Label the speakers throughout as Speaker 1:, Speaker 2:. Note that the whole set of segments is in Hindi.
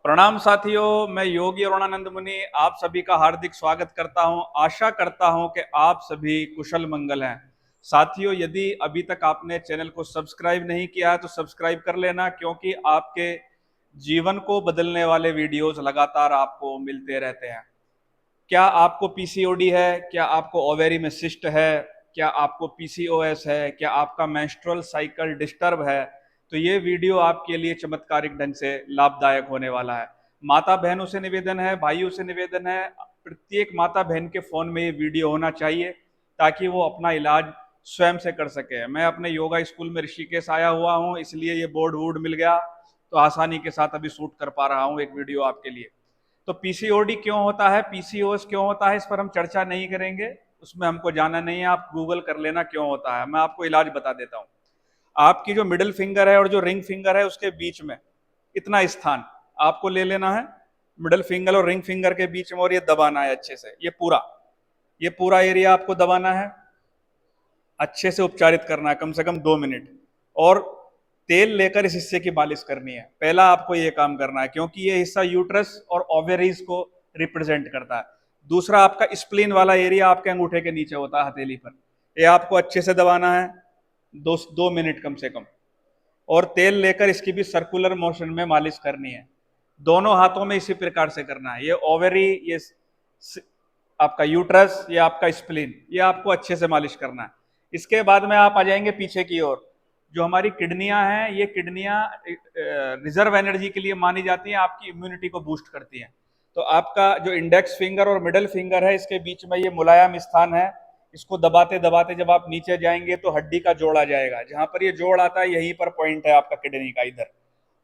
Speaker 1: प्रणाम साथियों, मैं योगी अरुणानंद मुनि आप सभी का हार्दिक स्वागत करता हूं। आशा करता हूं कि आप सभी कुशल मंगल हैं। साथियों, यदि अभी तक आपने चैनल को सब्सक्राइब नहीं किया है तो सब्सक्राइब कर लेना, क्योंकि आपके जीवन को बदलने वाले वीडियोस लगातार आपको मिलते रहते हैं। क्या आपको पीसीओडी है? क्या आपको ओवेरी में सिस्ट है? क्या आपको पीसीओएस है? क्या आपका मेंस्ट्रुअल साइकिल डिस्टर्ब है? तो ये वीडियो आपके लिए चमत्कारिक ढंग से लाभदायक होने वाला है। माता बहनों से निवेदन है, भाइयों से निवेदन है, प्रत्येक माता बहन के फोन में ये वीडियो होना चाहिए ताकि वो अपना इलाज स्वयं से कर सके। मैं अपने योगा स्कूल में ऋषिकेश आया हुआ हूँ, इसलिए ये बोर्ड वोर्ड मिल गया तो आसानी के साथ अभी शूट कर पा रहा हूँ एक वीडियो आपके लिए। तो पीसीओडी क्यों होता है, पीसीओएस क्यों होता है, इस पर हम चर्चा नहीं करेंगे, उसमें हमको जाना नहीं है। आप गूगल कर लेना क्यों होता है, मैं आपको इलाज बता देता हूं। आपकी जो मिडिल फिंगर है और जो रिंग फिंगर है उसके बीच में इतना स्थान आपको ले लेना है, मिडिल फिंगर और रिंग फिंगर के बीच में, और ये दबाना है अच्छे से। ये पूरा एरिया आपको दबाना है, अच्छे से उपचारित करना है कम से कम 2 मिनट, और तेल लेकर इस हिस्से की मालिश करनी है। पहला आपको ये काम करना है, क्योंकि ये हिस्सा यूट्रस और ओवेरीज को रिप्रेजेंट करता है। दूसरा, आपका स्प्लीन वाला एरिया आपके अंगूठे के नीचे होता है, हथेली पर। ये आपको अच्छे से दबाना है 2 मिनट कम से कम, और तेल लेकर इसकी भी सर्कुलर मोशन में मालिश करनी है। दोनों हाथों में इसी प्रकार से करना है। ये ओवेरी, ये आपका यूट्रस, ये आपका स्प्लीन, ये आपको अच्छे से मालिश करना है। इसके बाद में आप आ जाएंगे पीछे की ओर। जो हमारी किडनियां हैं, ये किडनियां रिजर्व एनर्जी के लिए मानी जाती हैं, आपकी इम्यूनिटी को बूस्ट करती हैं। तो आपका जो इंडेक्स फिंगर और मिडल फिंगर है, इसके बीच में ये मुलायम स्थान है। इसको दबाते दबाते जब आप नीचे जाएंगे तो हड्डी का जोड़ आ जाएगा। जहां पर ये जोड़ आता है यहीं पर पॉइंट है आपका किडनी का, इधर।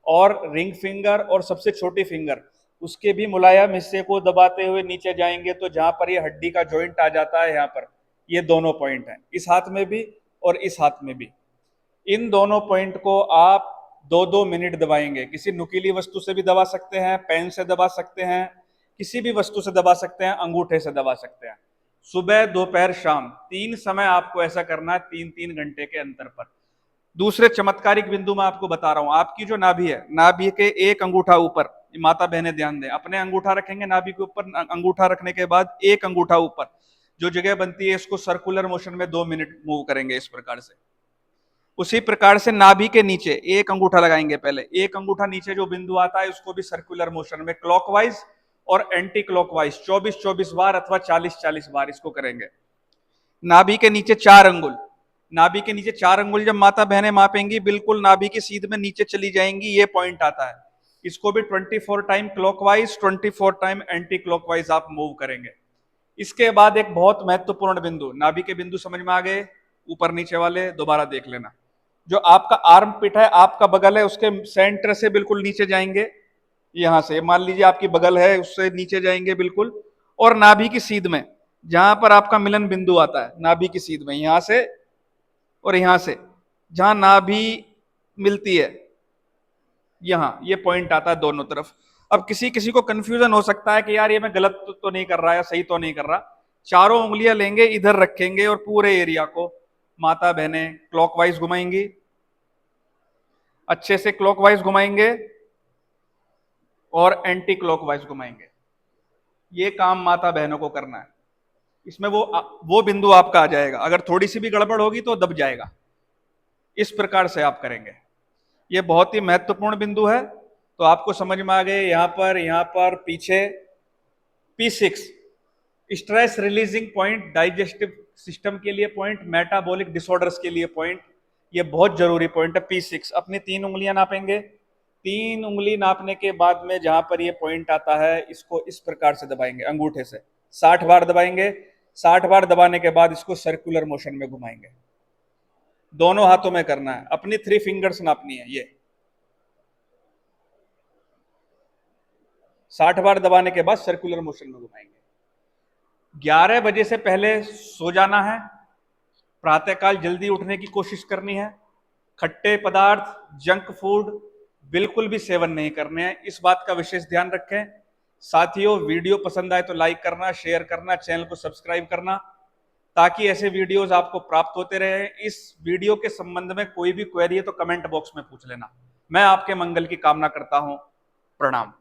Speaker 1: और रिंग फिंगर और सबसे छोटी फिंगर, उसके भी मुलायम हिस्से को दबाते हुए नीचे जाएंगे तो जहां पर ये हड्डी का जॉइंट आ जाता है, यहाँ पर ये दोनों पॉइंट हैं, इस हाथ में भी और इस हाथ में भी। इन दोनों पॉइंट को आप 2-2 मिनट दबाएंगे। किसी नुकीली वस्तु से भी दबा सकते हैं, पेन से दबा सकते हैं, किसी भी वस्तु से दबा सकते हैं, अंगूठे से दबा सकते हैं। सुबह, दोपहर, शाम, 3 समय आपको ऐसा करना है, 3-3 घंटे के अंतर पर। दूसरे चमत्कारिक बिंदु मैं आपको बता रहा हूं। आपकी जो नाभि है, नाभि के एक अंगूठा ऊपर, माता बहने ध्यान दें, अपने अंगूठा रखेंगे नाभि के ऊपर, अंगूठा रखने के बाद एक अंगूठा ऊपर जो जगह बनती है, इसको सर्कुलर मोशन में 2 मिनट मूव करेंगे इस प्रकार से। उसी प्रकार से नाभि के नीचे एक अंगूठा लगाएंगे, पहले एक अंगूठा नीचे जो बिंदु आता है उसको भी सर्कुलर मोशन में क्लॉकवाइज और एंटी क्लॉकवाइज 24-24 बार अथवा 40-40 बार इसको करेंगे। नाभि के नीचे 4 अंगुल, नाभि के नीचे 4 अंगुल जब माता बहनें मापेंगी, बिल्कुल नाभि की सीध में नीचे चली जाएंगी, ये पॉइंट आता है। इसको भी 24 time clockwise, 24 time anti clockwise आप मूव करेंगे। इसके बाद एक बहुत महत्वपूर्ण बिंदु, नाभि के बिंदु समझ में आ गए? ऊपर नीचे वाले दोबारा देख लेना। जो आपका आर्म पिट है, आपका बगल है, उसके सेंटर से बिल्कुल नीचे जाएंगे। यहां से मान लीजिए आपकी बगल है, उससे नीचे जाएंगे बिल्कुल, और नाभि की सीध में, जहां पर आपका मिलन बिंदु आता है, नाभि की सीध में, यहां से और यहां से, जहां नाभि मिलती है, यहां ये पॉइंट आता है दोनों तरफ। अब किसी किसी को कंफ्यूजन हो सकता है कि यार ये मैं गलत तो नहीं कर रहा या सही तो नहीं कर रहा। चारों उंगलियां लेंगे, इधर रखेंगे, और पूरे एरिया को माता बहनें क्लॉकवाइज घुमाएंगी, अच्छे से क्लॉकवाइज घुमाएंगे और एंटी क्लॉकवाइज घुमाएंगे। ये काम माता बहनों को करना है। इसमें वो बिंदु आपका आ जाएगा, अगर थोड़ी सी भी गड़बड़ होगी तो दब जाएगा। इस प्रकार से आप करेंगे, ये बहुत ही महत्वपूर्ण बिंदु है। तो आपको समझ में आ गए, यहां पर पीछे P6 stress releasing point, digestive system के लिए पॉइंट, मेटाबॉलिक डिसऑर्डर्स के लिए पॉइंट, ये बहुत जरूरी पॉइंट है P6। अपनी 3 उंगलियां नापेंगे, 3 उंगली नापने के बाद में जहां पर ये पॉइंट आता है, इसको इस प्रकार से दबाएंगे अंगूठे से, 60 बार दबाएंगे। 60 बार दबाने के बाद इसको सर्कुलर मोशन में घुमाएंगे, दोनों हाथों में करना है, अपनी 3 फिंगर्स नापनी है। ये 60 बार दबाने के बाद सर्कुलर मोशन में घुमाएंगे। 11 बजे से पहले सो जाना है, प्रातःकाल जल्दी उठने की कोशिश करनी है। खट्टे पदार्थ, जंक फूड बिल्कुल भी सेवन नहीं करने हैं, इस बात का विशेष ध्यान रखें। साथियों, वीडियो पसंद आए तो लाइक करना, शेयर करना, चैनल को सब्सक्राइब करना, ताकि ऐसे वीडियोस आपको प्राप्त होते रहे। इस वीडियो के संबंध में कोई भी क्वेरी है तो कमेंट बॉक्स में पूछ लेना। मैं आपके मंगल की कामना करता हूं। प्रणाम।